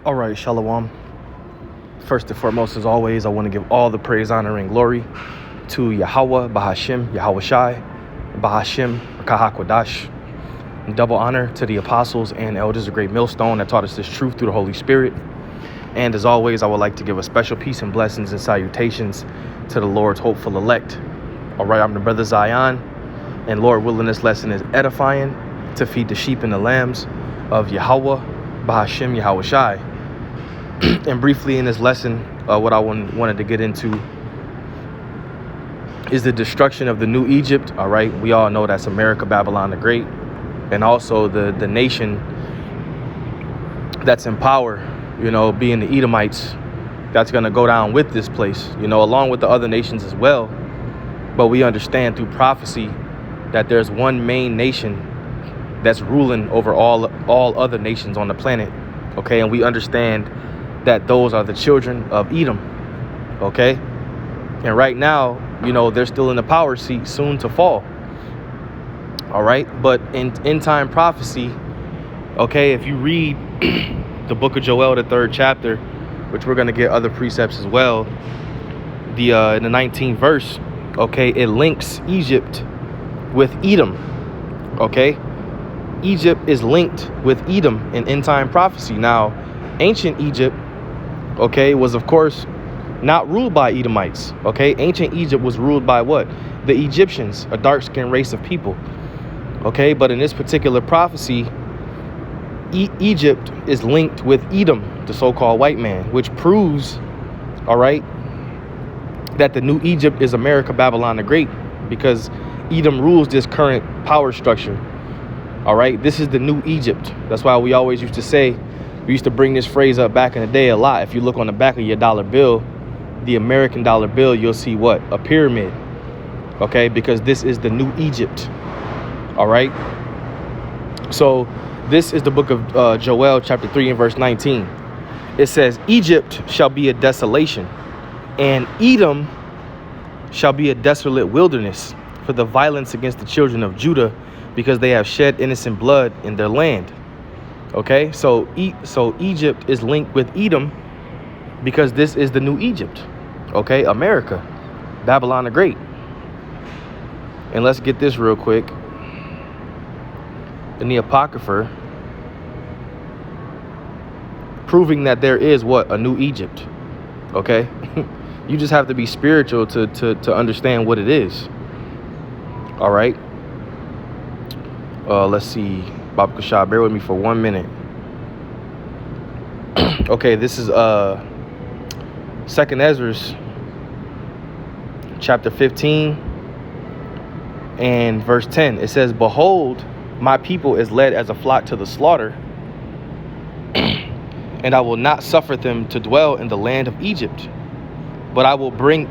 All right, Shalom. First and foremost, as always, I want to give all the praise, honor, and glory to Yahweh, Bahashim, Yahweh Shai, Bahashim, Kahakwadash. Double honor to the apostles and elders of Great Millstone that taught us this truth through the Holy Spirit. And as always, I would like to give a special peace and blessings and salutations to the Lord's hopeful elect. All right, I'm the brother Zion, and Lord willing, this lesson is edifying to feed the sheep and the lambs of Yahweh, Bahashim, Yahweh Shai. And briefly in this lesson, what I wanted to get into is the destruction of the new Egypt. All right, we all know that's America, Babylon the Great, and also the nation that's in power, being the Edomites, that's going to go down with this place, along with the other nations as well. But we understand through prophecy that there's one main nation that's ruling over all other nations on the planet. Okay, and we understand that those are the children of Edom. Okay, and right now, they're still in the power seat, soon to fall. All right, but in end time prophecy, okay, if you read the book of Joel, the 3rd chapter, which we're going to get other precepts as well, in the 19th verse, okay, it links Egypt with Edom. Okay, Egypt is linked with Edom in end time prophecy. Now, ancient Egypt, okay, was of course not ruled by Edomites. Okay, ancient Egypt was ruled by what? The Egyptians, a dark-skinned race of people. Okay, but in this particular prophecy, Egypt is linked with Edom, the so-called white man, which proves, all right, that the new Egypt is America, Babylon the Great, because Edom rules this current power structure. All right, this is the new Egypt. That's why we always used to say, we used to bring this phrase up back in the day a lot. If you look on the back of your dollar bill, the American dollar bill, you'll see what? A pyramid. Okay, because this is the new Egypt. All right. So this is the book of Joel, chapter 3 and verse 19. It says, Egypt shall be a desolation, and Edom shall be a desolate wilderness for the violence against the children of Judah, because they have shed innocent blood in their land. Okay, so Egypt is linked with Edom because this is the new Egypt. Okay, America, Babylon the Great. And let's get this real quick. In the Apocrypha, proving that there is what? A new Egypt. Okay, you just have to be spiritual to understand what it is. All right. Let's see. Bob Kashab, bear with me for 1 minute. Okay, this is 2nd Ezra, chapter 15 and verse 10. It says, Behold, my people is led as a flock to the slaughter, and I will not suffer them to dwell in the land of Egypt, but I will bring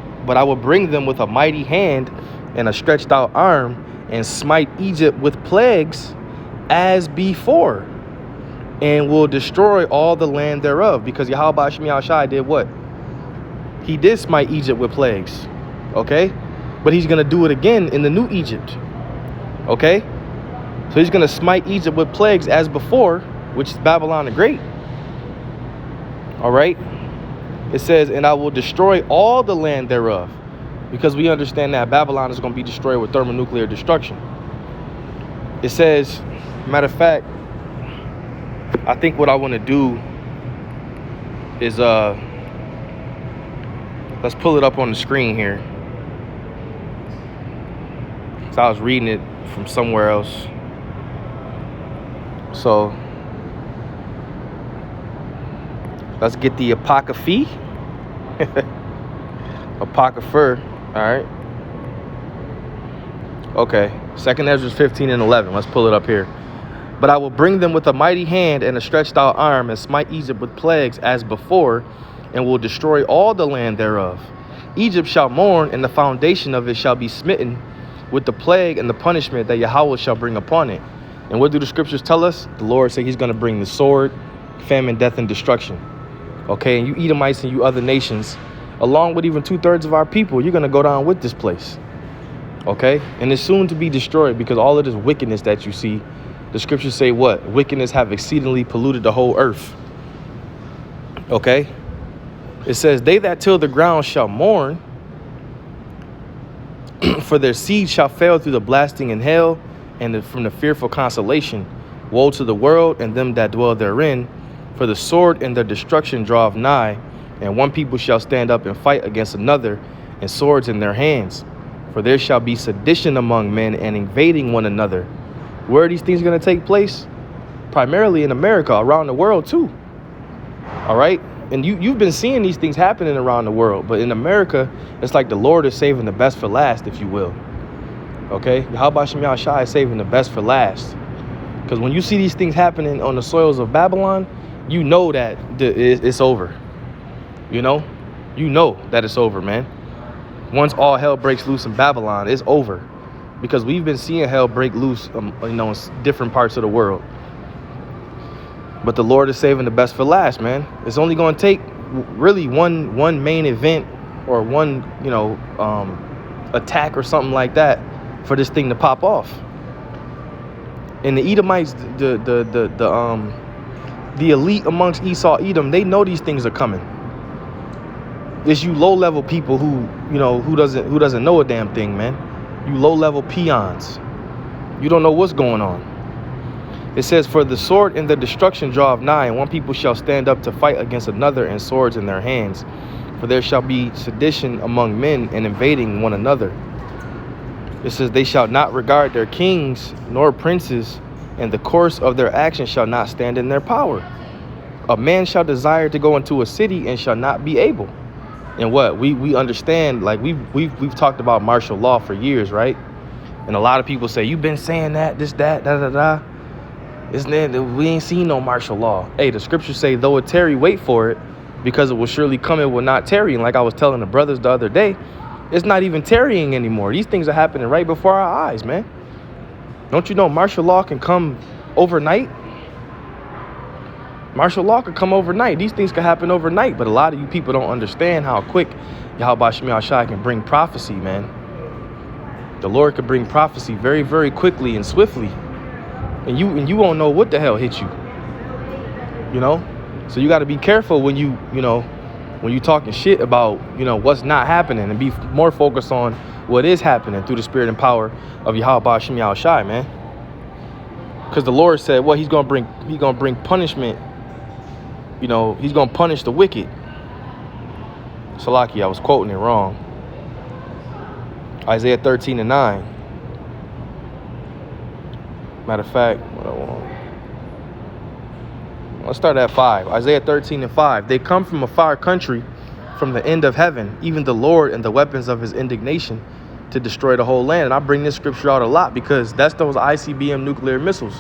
them with a mighty hand and a stretched out arm, and smite Egypt with plagues as before, and will destroy all the land thereof. Because Yahweh Hashem Yahweh Shai did what? He did smite Egypt with plagues. Okay, but he's gonna do it again in the new Egypt. Okay, so he's gonna smite Egypt with plagues as before, which is Babylon the Great. All right, it says, and I will destroy all the land thereof, because we understand that Babylon is going to be destroyed with thermonuclear destruction. It says, matter of fact, I think what I want to do is let's pull it up on the screen here. So I was reading it from somewhere else. So let's get the Apocrypha. Apocrypha. All right. Okay. 2nd Ezra 15 and 11. Let's pull it up here. But I will bring them with a mighty hand and a stretched out arm, and smite Egypt with plagues as before, and will destroy all the land thereof. Egypt shall mourn, and the foundation of it shall be smitten with the plague and the punishment that Yahweh shall bring upon it. And what do the scriptures tell us? The Lord said he's going to bring the sword, famine, death, and destruction. Okay, and you Edomites and you other nations, along with even 2/3 of our people, you're going to go down with this place. Okay, and it's soon to be destroyed, because all of this wickedness that you see, the scriptures say what? Wickedness have exceedingly polluted the whole earth. Okay? It says, they that till the ground shall mourn, for their seed shall fail through the blasting in hell, and from the fearful consolation. Woe to the world and them that dwell therein, for the sword and their destruction draweth nigh, and one people shall stand up and fight against another, and swords in their hands. For there shall be sedition among men, and invading one another. Where are these things going to take place? Primarily in America, around the world too. All right? And you've been seeing these things happening around the world, but in America, it's like the Lord is saving the best for last, if you will. Okay? Yahweh Shem Yahushua is saving the best for last. Because when you see these things happening on the soils of Babylon, you know that it's over. You know that it's over, man. Once all hell breaks loose in Babylon, it's over. Because we've been seeing hell break loose, in different parts of the world. But the Lord is saving the best for last, man. It's only going to take really one main event or one, attack or something like that for this thing to pop off. And the Edomites, the elite amongst Esau, Edom, they know these things are coming. It's you low-level people who doesn't know a damn thing, man. You low-level peons. You don't know what's going on. It says, for the sword and the destruction draweth nigh, and one people shall stand up to fight against another, and swords in their hands. For there shall be sedition among men, and invading one another. It says, they shall not regard their kings nor princes, and the course of their actions shall not stand in their power. A man shall desire to go into a city, and shall not be able. And what we understand, like we've talked about martial law for years, right? And a lot of people say, you've been saying that, this, that, da. We ain't seen no martial law. Hey, the scriptures say, though it tarry, wait for it, because it will surely come, it will not tarry. And like I was telling the brothers the other day, it's not even tarrying anymore. These things are happening right before our eyes, man. Don't you know martial law can come overnight? Martial law can come overnight. These things can happen overnight. But a lot of you people don't understand how quick Yahweh Shem Yahushua can bring prophecy, man. The Lord can bring prophecy very, very quickly and swiftly. And you won't know what the hell hit you. So you got to be careful when you talking shit about, what's not happening, and be more focused on what is happening through the spirit and power of Yahweh Shem Yahushua, man. Because the Lord said, well, he's going to bring punishment. He's going to punish the wicked. Salaki, I was quoting it wrong. Isaiah 13:9. Matter of fact, let's start at 5. Isaiah 13:5. They come from a far country, from the end of heaven, even the Lord and the weapons of his indignation, to destroy the whole land. And I bring this scripture out a lot because that's those ICBM nuclear missiles.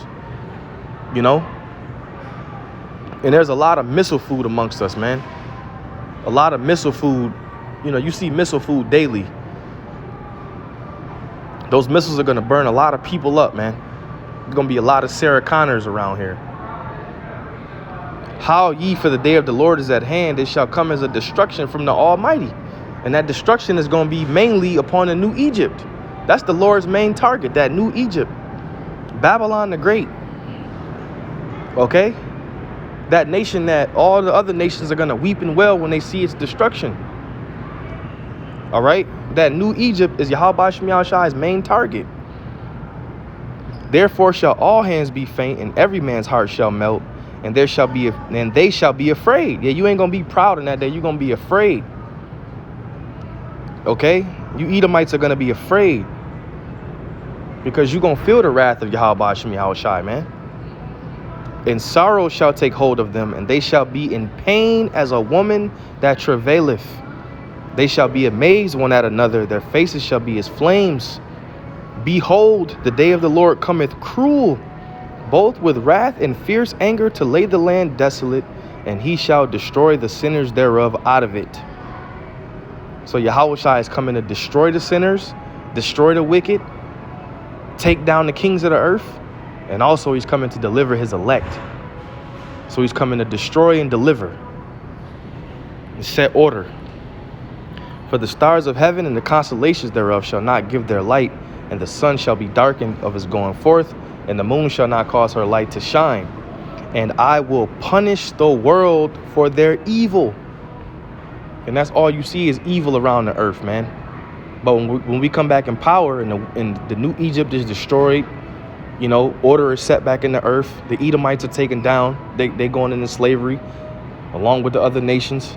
And there's a lot of missile food amongst us, man. A lot of missile food. You see missile food daily. Those missiles are going to burn a lot of people up, man. There's going to be a lot of Sarah Connors around here. Howl ye, for the day of the Lord is at hand. It shall come as a destruction from the Almighty. And that destruction is going to be mainly upon the New Egypt. That's the Lord's main target, that New Egypt. Babylon the Great. Okay? That nation that all the other nations are going to weep and wail when they see its destruction. All right? That New Egypt is Yahweh Shem Yahushua's main target. Therefore shall all hands be faint, and every man's heart shall melt, and they shall be afraid. Yeah, you ain't gonna be proud in that day. You're gonna be afraid. Okay? You Edomites are gonna be afraid, because you're gonna feel the wrath of Yahweh Shem Yahushua, man. And sorrow shall take hold of them, and they shall be in pain as a woman that travaileth. They shall be amazed one at another. Their faces shall be as flames. Behold, the day of the Lord cometh cruel, both with wrath and fierce anger, to lay the land desolate, and he shall destroy the sinners thereof out of it. So Yahushua is coming to destroy the sinners, destroy the wicked, take down the kings of the earth, and also he's coming to deliver his elect. So he's coming to destroy and deliver and set order. For the stars of heaven and the constellations thereof shall not give their light, and the sun shall be darkened of his going forth, and the moon shall not cause her light to shine. and I will punish the world for their evil. And that's all you see is evil around the earth, man. But when we come back in power and the new Egypt is destroyed, you know, order is set back in the earth. The Edomites are taken down. They going into slavery along with the other nations.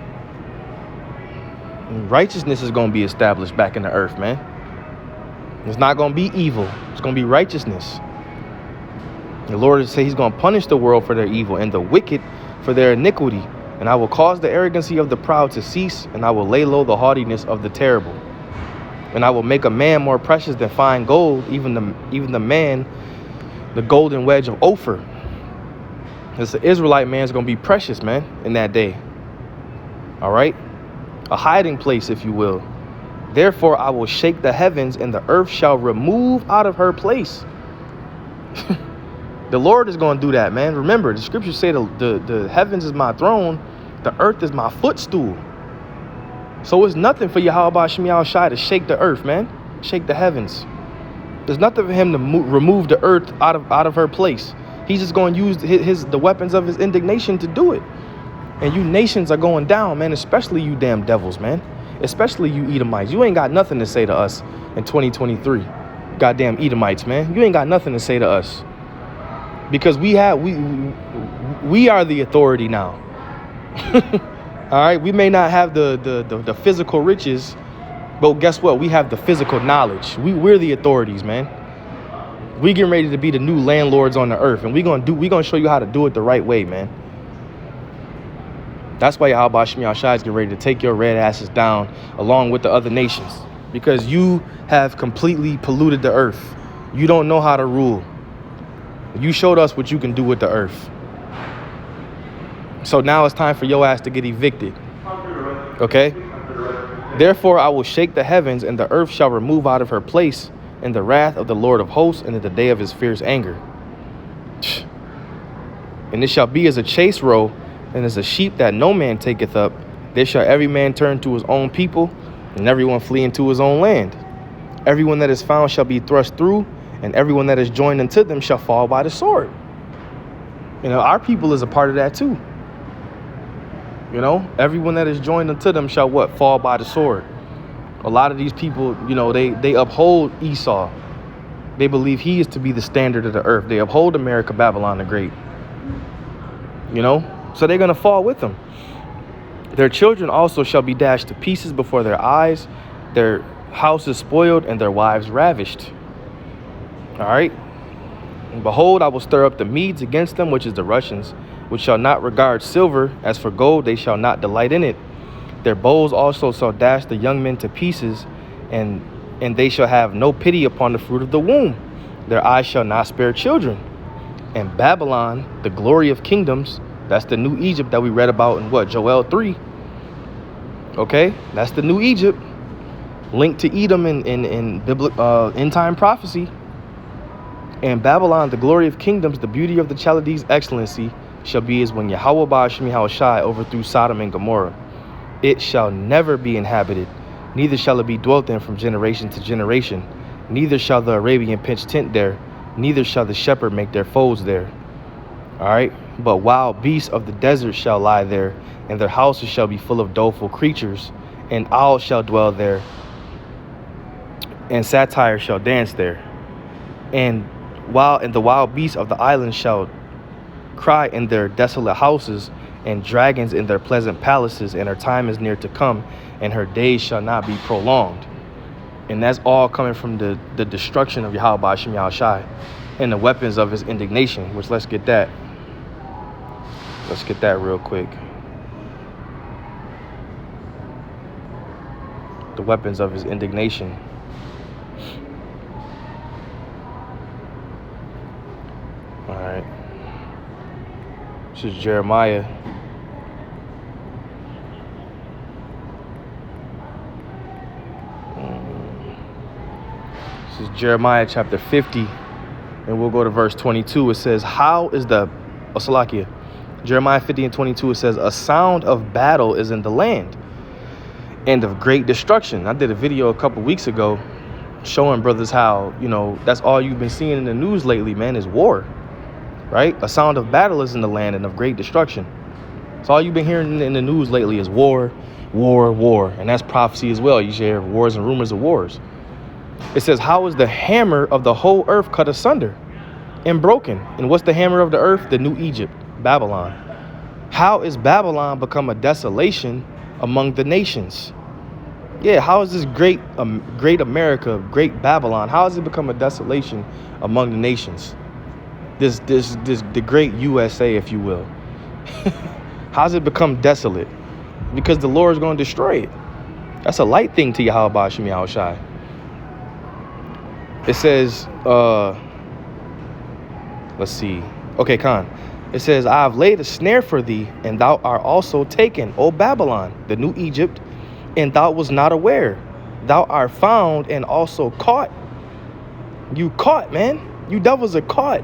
And righteousness is going to be established back in the earth, man. It's not going to be evil. It's going to be righteousness. The Lord says he's going to punish the world for their evil and the wicked for their iniquity. And I will cause the arrogancy of the proud to cease, and I will lay low the haughtiness of the terrible. And I will make a man more precious than fine gold, even the man, the golden wedge of Ophir. This Israelite man is going to be precious, man, in that day. All right? A hiding place, if you will. Therefore, I will shake the heavens, and the earth shall remove out of her place. The Lord is going to do that, man. Remember, the scriptures say the heavens is my throne, the earth is my footstool. So it's nothing for Yahweh Shemi Shai to shake the earth, man. Shake the heavens. There's nothing for him to remove the earth out of her place. He's just going to use the weapons of his indignation to do it. And you nations are going down, man, especially you damn devils, man. Especially you Edomites. You ain't got nothing to say to us in 2023. Goddamn Edomites, man. You ain't got nothing to say to us. Because we are the authority now. All right, we may not have the physical riches, but guess what? We have the physical knowledge. We're the authorities, man. We getting ready to be the new landlords on the earth, and we're gonna show you how to do it the right way, man. That's why Yahweh Shemi Shai is getting ready to take your red asses down along with the other nations, because you have completely polluted the earth. You don't know how to rule. You showed us what you can do with the earth. So now it's time for your ass to get evicted. Okay? Therefore, I will shake the heavens, and the earth shall remove out of her place in the wrath of the Lord of hosts and in the day of his fierce anger. And it shall be as a chase row, and as a sheep that no man taketh up. There shall every man turn to his own people, and everyone flee into his own land. Everyone that is found shall be thrust through, and everyone that is joined unto them shall fall by the sword. You know, our people is a part of that too. You know, everyone that is joined unto them shall what? Fall by the sword. A lot of these people, you know, they uphold Esau. They believe he is to be the standard of the earth. They uphold America, Babylon the Great. You know, so they're going to fall with them. Their children also shall be dashed to pieces before their eyes, their houses spoiled, and their wives ravished. All right. And behold, I will stir up the Medes against them, which is the Russians, which shall not regard silver. As for gold, they shall not delight in it. Their bows also shall dash the young men to pieces, and they shall have no pity upon the fruit of the womb. Their eyes shall not spare children. And Babylon, the glory of kingdoms, that's the new Egypt that we read about in what? Joel 3. Okay, that's the new Egypt, linked to Edom in biblical end time prophecy. And Babylon, the glory of kingdoms, the beauty of the Chaldees' excellency, shall be as when Yahweh Shemi Shai overthrew Sodom and Gomorrah. It shall never be inhabited, neither shall it be dwelt in from generation to generation. Neither shall the Arabian pitch tent there, neither shall the shepherd make their foes there. All right, but wild beasts of the desert shall lie there, and their houses shall be full of doleful creatures, and owls shall dwell there, and satyrs shall dance there. And the wild beasts of the islands shall cry in their desolate houses, and dragons in their pleasant palaces, and her time is near to come, and her days shall not be prolonged. And that's all coming from the destruction of Yahweh Shemi Shai and the weapons of his indignation, which let's get that. Let's get that real quick. The weapons of his indignation. All right. This is Jeremiah. This is Jeremiah chapter 50. And we'll go to verse 22. It says, how is the Salakia? Jeremiah 50 and 22, it says, a sound of battle is in the land and of great destruction. I did a video a couple weeks ago showing brothers how, you know, that's all you've been seeing in the news lately, man, is war. right? A sound of battle is in the land and of great destruction. So all you've been hearing in the news lately is war, war, war. And that's prophecy as well. You should hear wars and rumors of wars. It says, how is the hammer of the whole earth cut asunder and broken? And what's the hammer of the earth? The new Egypt, Babylon. How is Babylon become a desolation among the nations? Yeah, how is this great America, great Babylon, how has it become a desolation among the nations? The great USA, if you will. How's it become desolate? Because the Lord is going to destroy it. That's a light thing to Yahweh Ba'ashem Yahushai. It says, let's see. Okay, Khan. It says, I have laid a snare for thee, and thou art also taken, O Babylon, the new Egypt, and thou was not aware. Thou art found and also caught. You caught, man. You devils are caught.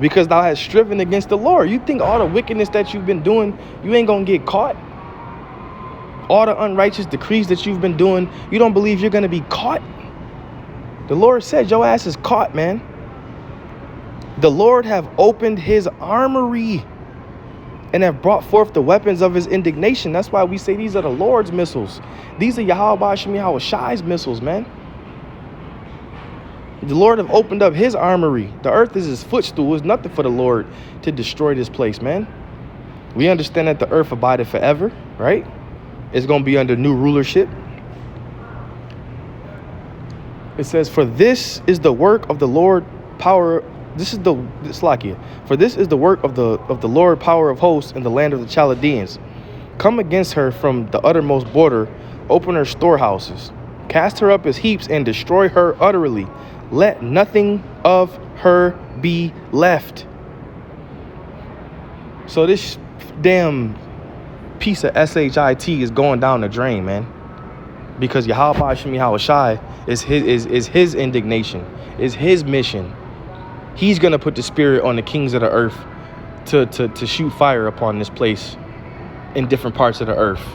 Because thou hast striven against the Lord. You think all the wickedness that you've been doing, you ain't gonna get caught? All the unrighteous decrees that you've been doing, you don't believe you're gonna be caught? The Lord said your ass is caught, man. The Lord have opened his armory and have brought forth the weapons of his indignation. That's why we say these are the Lord's missiles. These are Yahweh Ba'ashem Yahushai's missiles, man. The Lord have opened up his armory. The earth is his footstool. It's nothing for the Lord to destroy this place, man. We understand that the earth abideth forever, right? It's going to be under new rulership. It says, for this is the work of the Lord power. This is the Slakia. For this is the work of the Lord power of hosts in the land of the Chaldeans. Come against her from the uttermost border, open her storehouses, cast her up as heaps and destroy her utterly. Let nothing of her be left. So this damn piece of SHIT is going down the drain, man. Because Yahweh Ba'ashem Yahushai is his indignation, is his mission. He's going to put the spirit on the kings of the earth to shoot fire upon this place in different parts of the earth.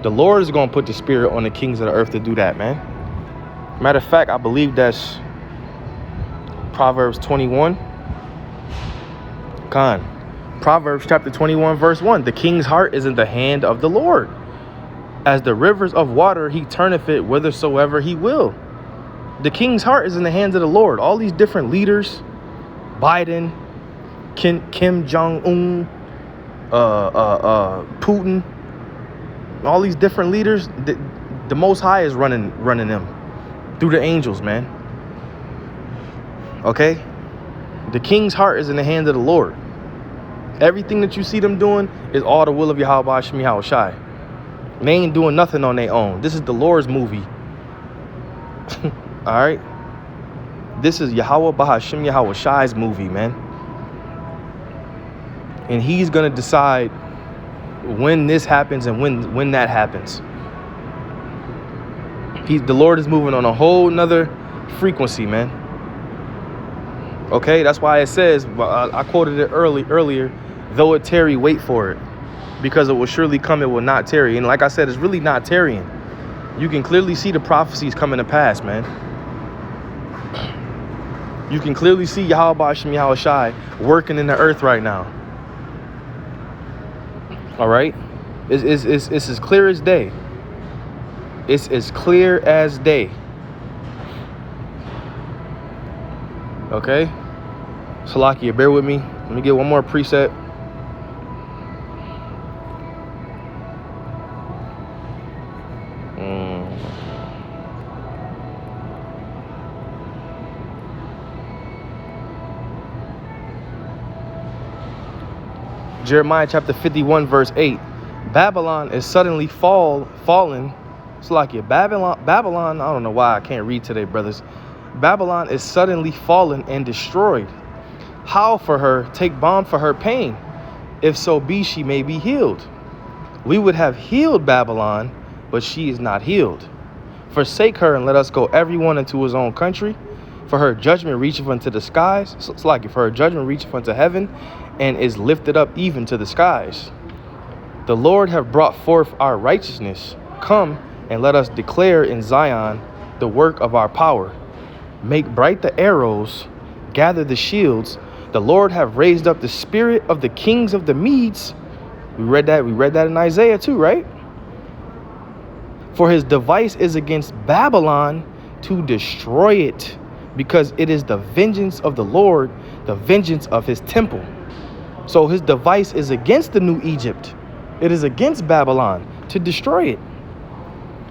The Lord is going to put the spirit on the kings of the earth to do that, man. Matter of fact, I believe that's Proverbs 21. Proverbs chapter 21, verse 1. The king's heart is in the hand of the Lord. As the rivers of water, he turneth it whithersoever he will. The king's heart is in the hands of the Lord. All these different leaders, Biden, Kim Jong-un, Putin, all these different leaders, the Most High is running them through the angels, man. Okay? The king's heart is in the hands of the Lord. Everything that you see them doing is all the will of Yahweh Ba'ashem Yahushai. They ain't doing nothing on their own. This is the Lord's movie. All right? This is Yahweh Ba'ashem Yahushai's movie, man. And he's going to decide when this happens and when that happens. The Lord is moving on a whole nother frequency, man. Okay, that's why it says, I quoted it earlier, though it tarry, wait for it. Because it will surely come, it will not tarry. And like I said, it's really not tarrying. You can clearly see the prophecies coming to pass, man. You can clearly see Yahweh Ba'ashem Yahushai working in the earth right now. All right? It's as clear as day. It's as clear as day. Okay? Salakia, bear with me. Let me get one more preset. Jeremiah chapter 51, verse 8. Babylon is suddenly fallen. Salakia, Babylon, I don't know why I can't read today, brothers. Babylon is suddenly fallen and destroyed. How for her, take balm for her pain, if so be she may be healed. We would have healed Babylon, but she is not healed. Forsake her and let us go everyone into his own country. For her judgment reacheth unto the skies. It's like for her judgment reacheth unto heaven, and is lifted up even to the skies. The Lord have brought forth our righteousness. Come and let us declare in Zion the work of our power. Make bright the arrows gather the shields. The Lord have raised up the spirit of the kings of the Medes. We read that in Isaiah too, right? For his device is against Babylon to destroy it, because it is the vengeance of the Lord, the vengeance of his temple. So his device is against the new Egypt. It is against Babylon to destroy it.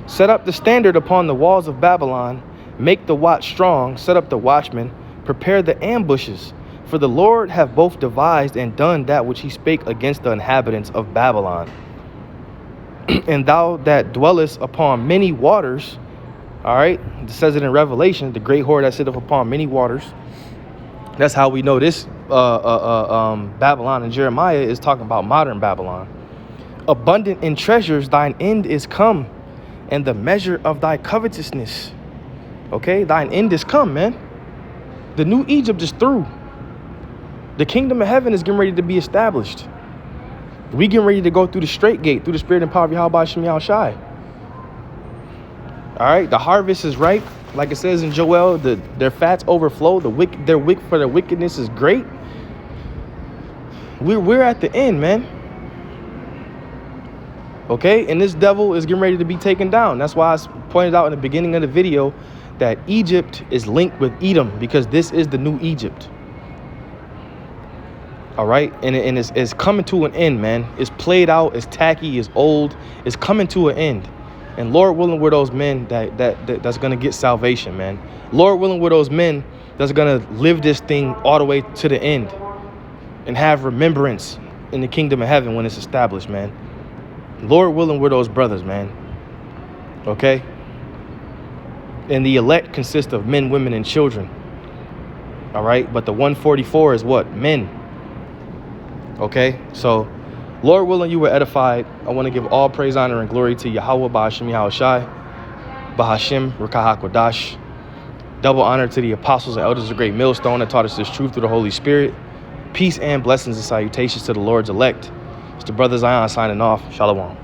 Set up the standard upon the walls of Babylon. Make the watch strong. Set up the watchmen. Prepare the ambushes. For the Lord have both devised and done that which he spake against the inhabitants of Babylon. And thou that dwellest upon many waters, all right, it says it in Revelation, the great whore that sitteth upon many waters. That's how we know this Babylon in Jeremiah is talking about modern Babylon. Abundant in treasures, thine end is come, and the measure of thy covetousness. Okay, thine end is come, man. The new Egypt is through. The kingdom of heaven is getting ready to be established. We getting ready to go through the straight gate, through the spirit and power of Yahweh Shem Yahushai. All right, the harvest is ripe. Like it says in Joel, their fats overflow. Their wickedness is great. We're at the end, man. Okay, and this devil is getting ready to be taken down. That's why I pointed out in the beginning of the video that Egypt is linked with Edom, because this is the new Egypt. All right, and it's coming to an end, man. It's played out, it's tacky, it's old, it's coming to an end. And Lord willing, we're those men that's gonna get salvation, man. Lord willing, we're those men that's gonna live this thing all the way to the end and have remembrance in the kingdom of heaven when it's established, man. Lord willing, we're those brothers, man. Okay? And the elect consist of men, women, and children. All right? But the 144 is what? Men. Okay? So, Lord willing, you were edified. I want to give all praise, honor, and glory to Yahweh, Ba'ashem Yahushai, Bahashem, Rakah HaKodash. Double honor to the apostles and elders of the great millstone that taught us this truth through the Holy Spirit. Peace and blessings and salutations to the Lord's elect. It's the brother Zion signing off. Shalom.